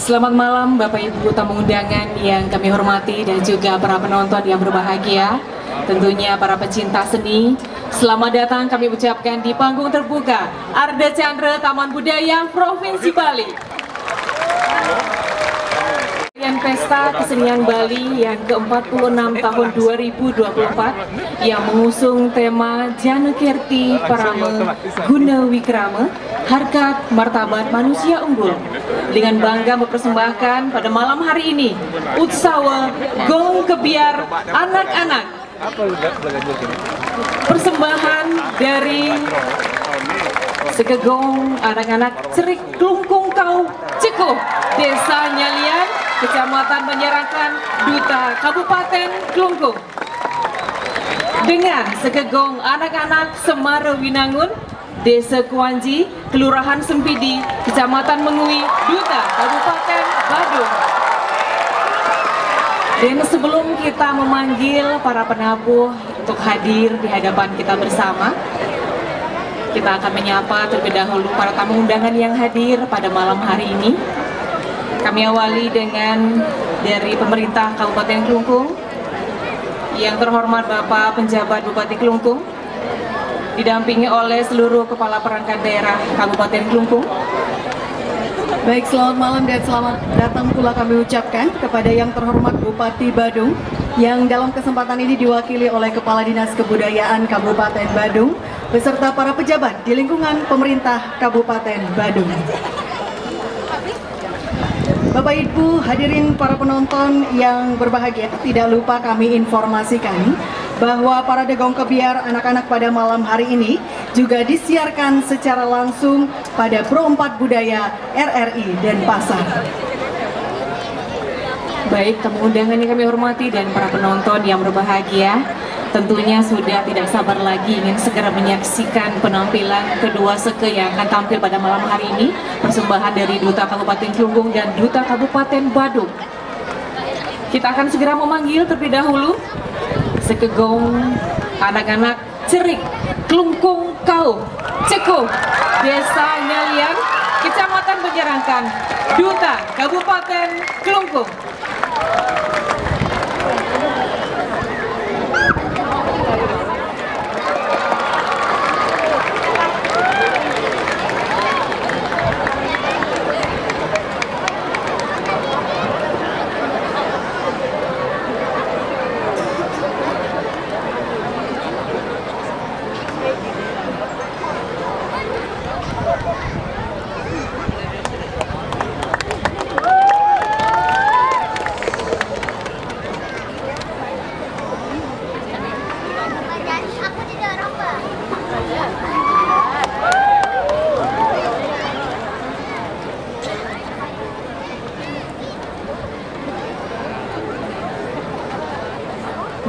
Selamat malam Bapak Ibu tamu undangan yang kami hormati dan juga para penonton yang berbahagia. Tentunya para pecinta seni, selamat datang kami ucapkan di panggung terbuka Arda Chandra Taman Budaya Provinsi Bali. Pesta Kesenian Bali yang ke-46 tahun 2024 yang mengusung tema Jana Kirti Parama Guna Wikrama Harkat Martabat Manusia Unggul dengan bangga mempersembahkan pada malam hari ini Utsawa Gong Kebiar Anak-anak, persembahan dari Segegong anak-anak Cerik Klungkung Kau Cekuh Desa Nyalian, Kecamatan Menyerahkan, Duta Kabupaten Klungkung, dengan Segegong anak-anak Semara Winangun, Desa Kuanji, Kelurahan Sempidi, Kecamatan Mengui, Duta Kabupaten Badung. Dan sebelum kita memanggil para penabuh untuk hadir di hadapan kita bersama, kita akan menyapa terlebih dahulu para tamu undangan yang hadir pada malam hari ini. Kami awali dengan dari pemerintah Kabupaten Klungkung, yang terhormat Bapak Penjabat Bupati Klungkung, didampingi oleh seluruh kepala perangkat daerah Kabupaten Klungkung. Baik, selamat malam dan selamat datang pula kami ucapkan kepada yang terhormat Bupati Badung, yang dalam kesempatan ini diwakili oleh Kepala Dinas Kebudayaan Kabupaten Badung beserta para pejabat di lingkungan pemerintah Kabupaten Badung. Bapak Ibu hadirin para penonton yang berbahagia, tidak lupa kami informasikan bahwa Parade Gong Kebiar anak-anak pada malam hari ini juga disiarkan secara langsung pada Pro 4 Budaya RRI Denpasar. Baik, tamu undangan yang kami hormati dan para penonton yang berbahagia, tentunya sudah tidak sabar lagi ingin segera menyaksikan penampilan kedua seke yang akan tampil pada malam hari ini, persembahan dari Duta Kabupaten Klungkung dan Duta Kabupaten Badung. Kita akan segera memanggil terlebih dahulu Segegong anak-anak Cerik Klungkung Kau Cekuh Desa Nyalian, Kecamatan Menyerahkan, Duta Kabupaten Klungkung.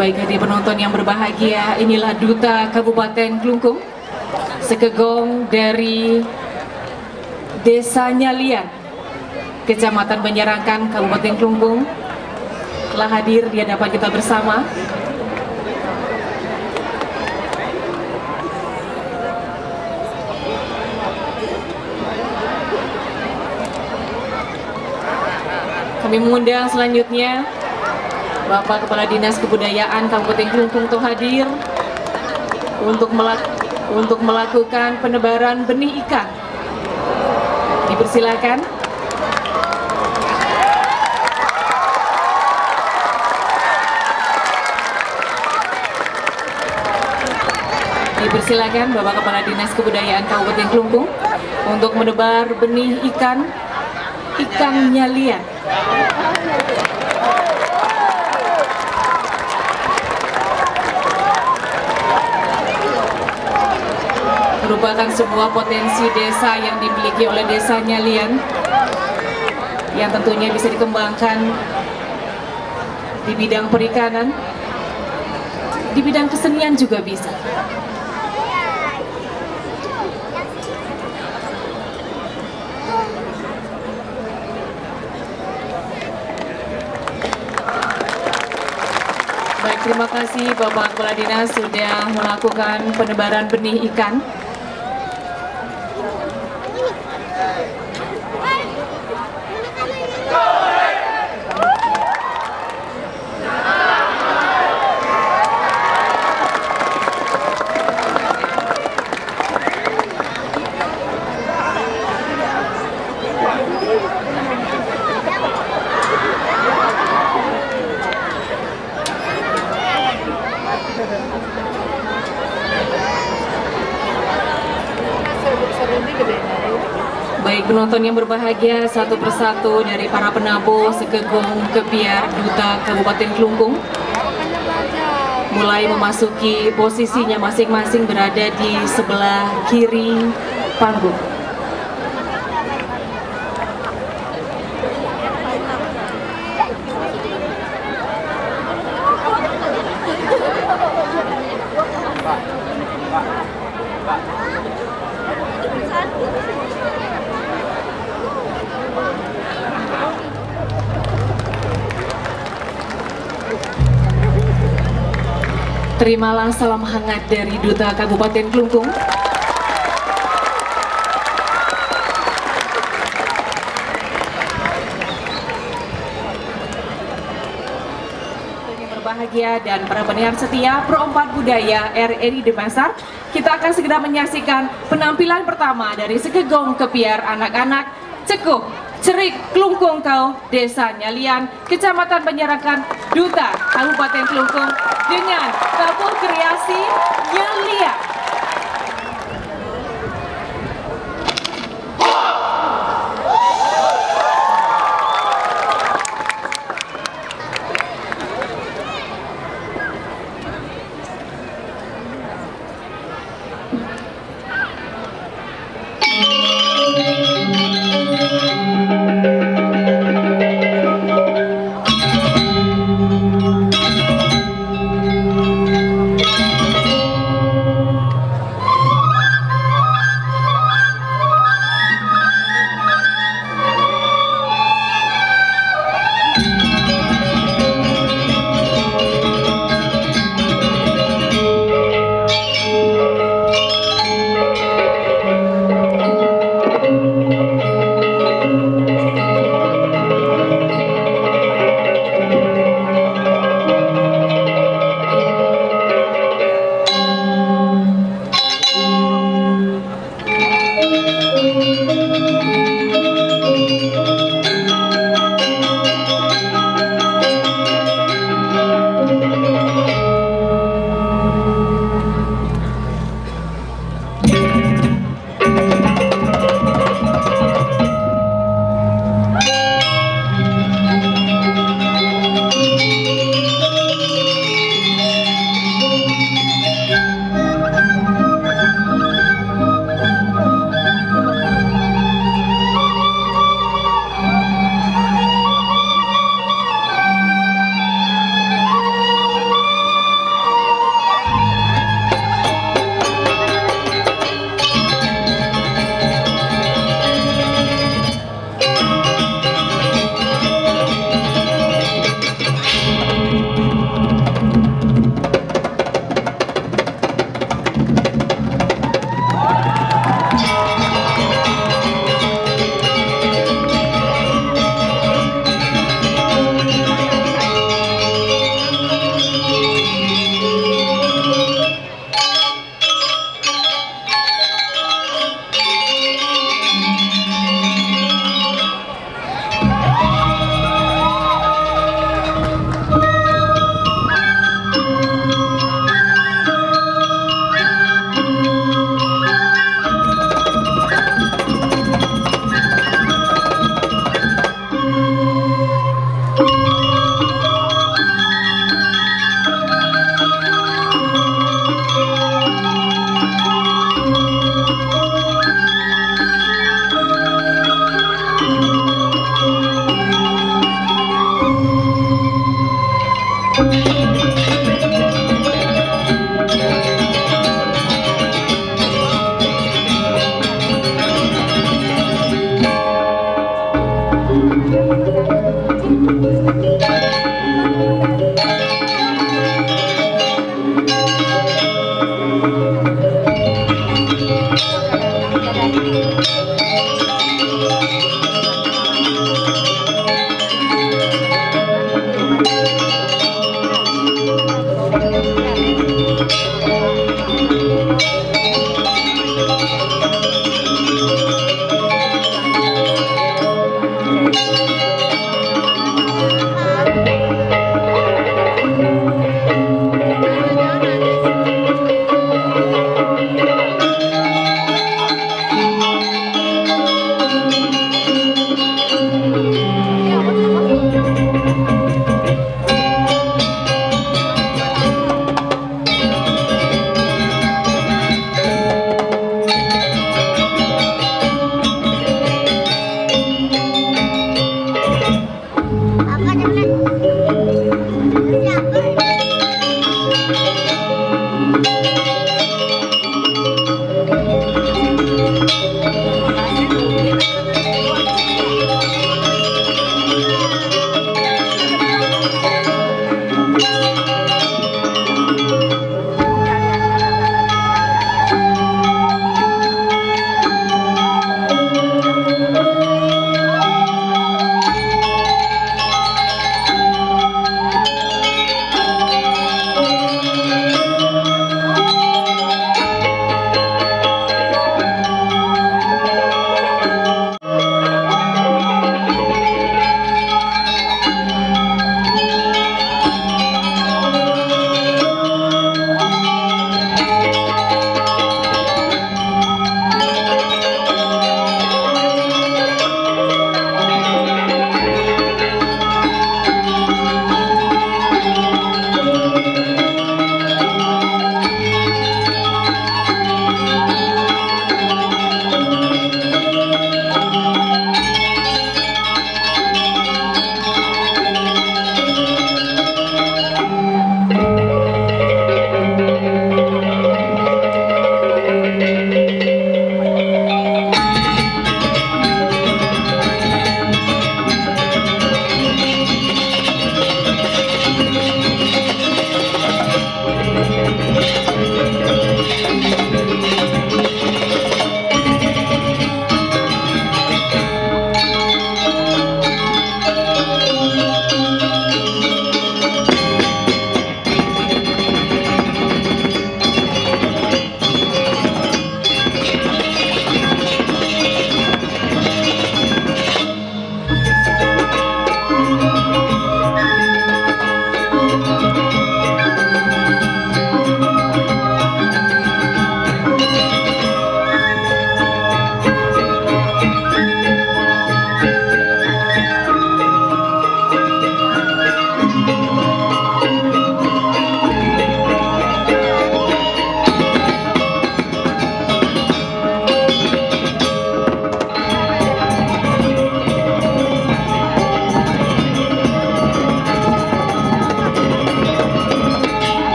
Baik hadirin penonton yang berbahagia, inilah Duta Kabupaten Klungkung, Segegong dari Desa Nyalian, Kecamatan Menyerahkan, Kabupaten Klungkung, telah hadir di hadapan kita bersama. Kami mengundang selanjutnya Bapak Kepala Dinas Kebudayaan Kabupaten Klungkung untuk hadir untuk melakukan penebaran benih ikan. Dipersilakan. Dipersilakan Bapak Kepala Dinas Kebudayaan Kabupaten Klungkung untuk menebar benih ikan nyalian. Merupakan sebuah potensi desa yang dimiliki oleh Desa Nyalian yang tentunya bisa dikembangkan di bidang perikanan, di bidang kesenian juga bisa. Baik, terima kasih Bapak Kepala Dinas sudah melakukan penebaran benih ikan. Penonton yang berbahagia, satu persatu dari para penabuh Sekegong Kebiar Duta Kabupaten Kelungkung mulai memasuki posisinya masing-masing berada di sebelah kiri panggung. Terimalah salam hangat dari Duta Kabupaten Kelungkung. Yang berbahagia dan para pendengar setia Pro 4 Budaya RRI Denpasar, kita akan segera menyaksikan penampilan pertama dari Sekegong Kebiar anak-anak Cekuh Cerik Kelungkung Kau, Desa Nyalian, Kecamatan Penyerakan, Duta Kabupaten Kelungkung dengan Dapur Kreasi Nyalian.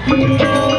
Thank you.